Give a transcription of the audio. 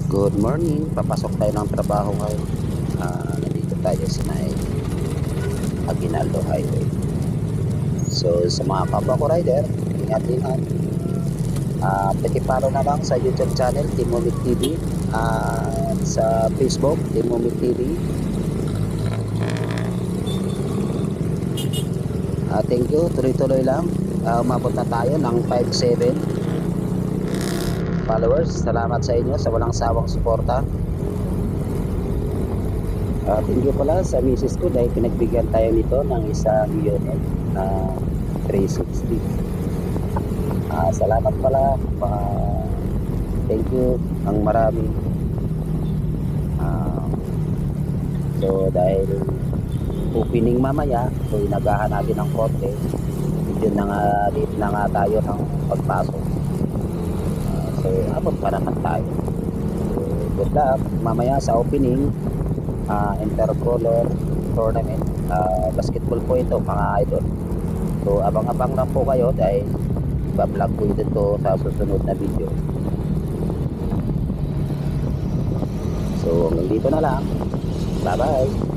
Good morning, papasok tayo ng trabaho ngayon. Nandito tayo sa may Aguinaldo Highway. So sa mga kapwa ko rider, ingat-ingat. Pakiparo na lang sa YouTube channel Timomik TV, at sa Facebook Timomik TV. Thank you, tuloy-tuloy lang. Umabot na tayo ng 5,700 followers. Salamat sa inyo sa walang sawang suporta. Thank you pala sa misis ko dahil pinagbigyan tayo nito ng isang unit na 360. Salamat pala. Thank you ang marami. So dahil opening mamaya, so inagahan natin ng konti. Dito na nga tayo ng pagpasok. So abot pa naman tayo. So good luck mamaya sa opening. Intercolor tournament, basketball po ito mga idol. So abang-abang lang po kayo dahil iba-vlog ko ito sa susunod na video. So hanggang dito na lang. Bye bye.